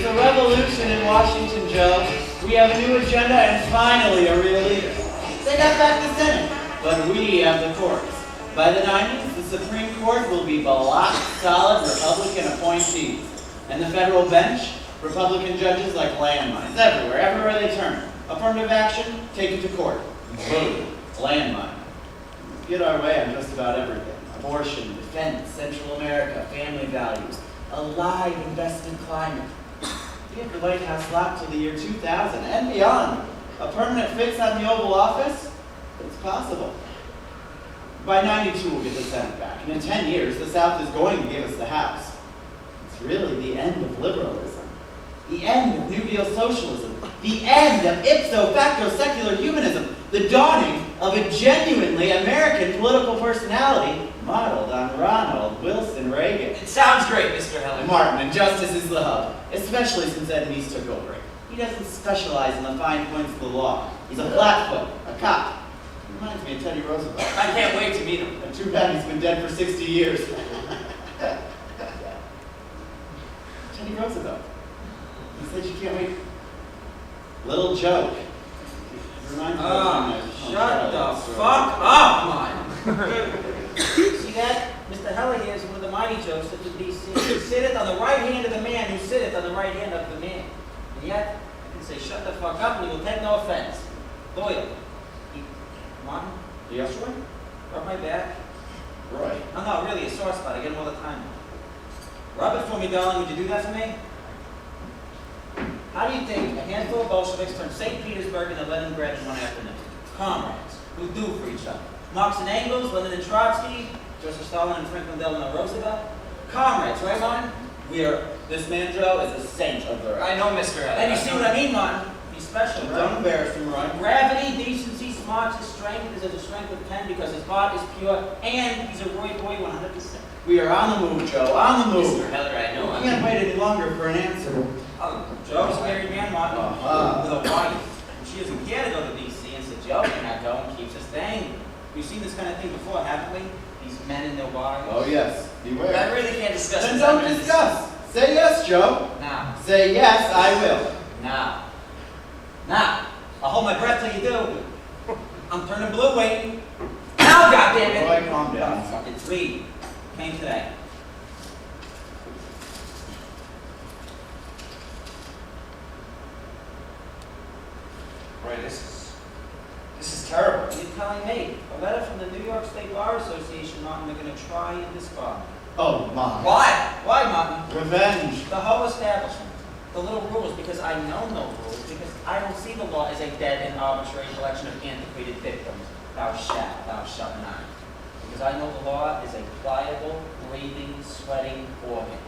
It's a revolution in Washington, Joe. We have a new agenda and finally a real leader. They got back the Senate, but we have the courts. By the 90s, the Supreme Court will be block solid Republican appointees. And the federal bench, Republican judges like landmines everywhere they turn. Affirmative action, take it to court. Boom, landmine. Get our way on just about everything. Abortion, defense, Central America, family values, a live investment climate. We have the White House locked till the year 2000 and beyond. A permanent fix on the Oval Office? It's possible. By 92, we'll get the Senate back. And in 10 years, the South is going to give us the House. It's really the end of liberalism. The end of New Deal socialism. The end of ipso facto secular humanism. The dawning of a genuinely American political personality modeled on Ronald Wilson Reagan. It sounds great, Mr. Heller. Martin, and justice is the hub, especially since Ed Meese took over. He doesn't specialize in the fine points of the law. He's a flatfoot, a cop. He reminds me of Teddy Roosevelt. I can't wait to meet him. And too bad he's been dead for 60 years. Teddy Roosevelt. He said you can't wait. Little joke. Reminds me of shut the fuck up, man. See that? Mr. Heller here is one of the mighty jokes of the D.C. He sitteth on the right hand of the man who sitteth on the right hand of the man. And yet, I can say shut the fuck up and he will take no offense. Loyal. Martin? Yes? Roy? Rub my back. Roy. I'm not really a sore spot. I get them all the time. Rub it for me, darling. Would you do that for me? How do you think a handful of Bolsheviks turned St. Petersburg into Leningrad in one afternoon? Comrades who do for each other. Marx and Engels, Lenin and Trotsky, Joseph Stalin and Franklin Delano Roosevelt. Comrades, right, Martin? This man, Joe, is a saint of the right. I know, Mr. Heller. And you see what I mean, Martin? He's special, right? Don't embarrass him, Roy. Gravity, decency, smarts, his strength is as a strength of 10 because his heart is pure, and he's a Roy boy 100%. We are on the move, Joe. On the move. Mr. Heller, I know. We can't wait any longer for an answer. Joe's a married man, Martin, with a wife. And she doesn't care to go to D.C. and says, Joe, you're not going, keeps us staying. We've seen this kind of thing before, haven't we? These men and their wives. Oh, yes. Beware. I really can't discuss Then this. don't discuss. Say yes, Joe. Now. Say yes, I will. Now. I'll hold my breath till you do. I'm turning blue waiting. Now, goddammit! Roy, calm down. Fucking three. Came today. Roy, this is terrible. You're telling me. A letter from the New York State Bar Association, Martin, they're going to try and disbar me. Oh, my. Why? Why, Martin? Revenge. The whole establishment. The little rules, because I know no rules, because I don't see the law as a dead and arbitrary collection of antiquated victims. Thou shalt not. Because I know the law is a pliable, breathing, sweating organ.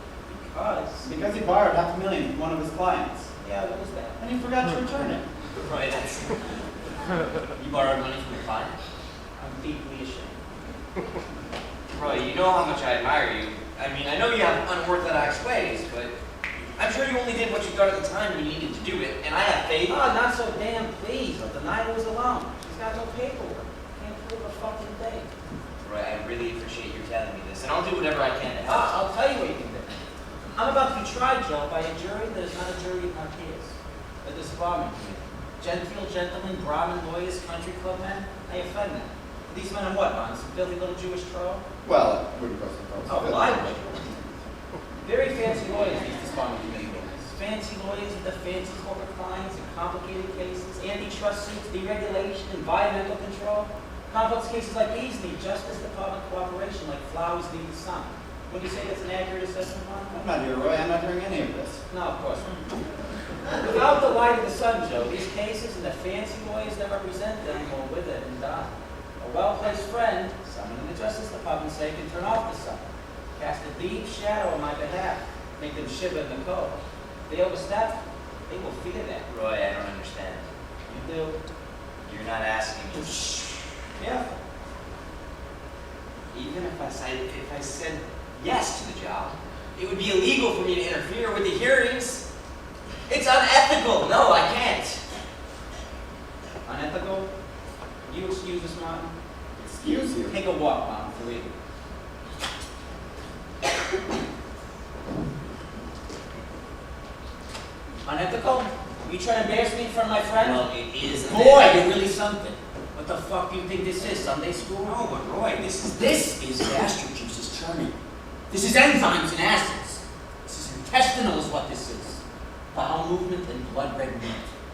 Because he borrowed $500,000 from one of his clients. Yeah, what was that? And he forgot to return it. Roy, that's... You borrowed money from your client? I'm deeply ashamed. Roy, you know how much I admire you. I mean, I know you have unorthodox ways, but I'm sure you only did what you thought at the time you needed to do it, and I have faith. Oh, not so damn pleased. The night was alone. She's got no paperwork. Can't prove a fucking thing. Roy, I really appreciate you telling me this, and I'll do whatever I can to help. I'll tell you what you can do. I'm about to be tried, Joe, by a jury that is not a jury of my peers. A disbarment committee. Genteel gentlemen, Brahmin lawyers, country club men. I offend them. These men are what, on some filthy little Jewish troll? Well, it wouldn't go so far. Oh, well, I would. Very fancy lawyers, these disbarment committee lawyers. Fancy lawyers with the fancy corporate clients and complicated cases, antitrust suits, deregulation, environmental control. Complex cases like these need Justice Department cooperation like flowers need the sun. Would you say that's an accurate assessment, Ron? I'm not here, Roy. I'm not hearing any of this. No, of course not. Without the light of the sun, Joe, these cases and the fancy lawyers that represent them will wither and die. A well-placed friend, someone in the Justice Department, say, can turn off the sun, cast a deep shadow on my behalf, make them shiver in the cold. If they overstep, they will fear that. Roy, I don't understand. You do. You're not asking me. Yeah. Even if I said yes to the job, it would be illegal for me to interfere with the hearings. It's unethical. No, I can't. Unethical? You excuse us, Martin? Excuse you. Take a walk, Martin, for leaving. Unethical? You trying to embarrass me in front of my friends? Well, it is. Boy, you're really something. What the fuck do you think this is, Sunday school? No, but Roy, this is gastric juices churning. This is enzymes and acids. This is intestinal is what this is. Bowel movement and blood red meat.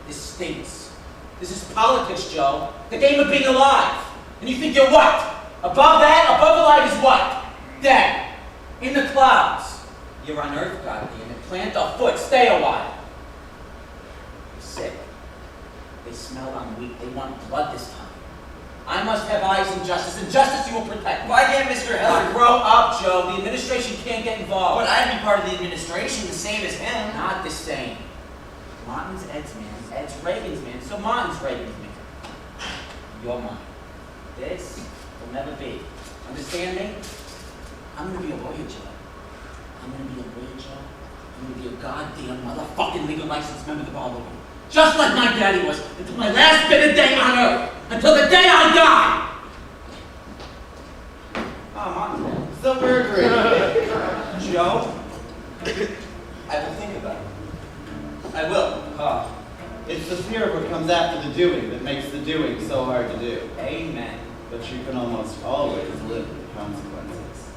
This stinks. This is politics, Joe. The game of being alive. And you think you're what? Above that? Above alive is what? Dead. In the clouds. You're on earth, goddammit. Plant a foot. Stay a while. You're sick. They smell I'm weak. They want blood this time. I must have eyes and justice you will protect me. Why can't Mr. Heller Grow up, Joe. The administration can't get involved. But I'd be part of the administration, the same as him. Not the same. Martin's Ed's man. Ed's Reagan's man. So Martin's Reagan's man. You're mine. This will never be. Understand me? I'm gonna be a lawyer, Joe. I'm gonna be a lawyer, Joe. I'm gonna be a goddamn motherfucking legal licensed member of the bar. Just like my daddy was, until my last bit of day on earth. Until the day I die! Oh, Martin. So we're agreed. Joe? I will think about it. I will. It's the fear of what comes after the doing that makes the doing so hard to do. Amen. But you can almost always live with the consequences.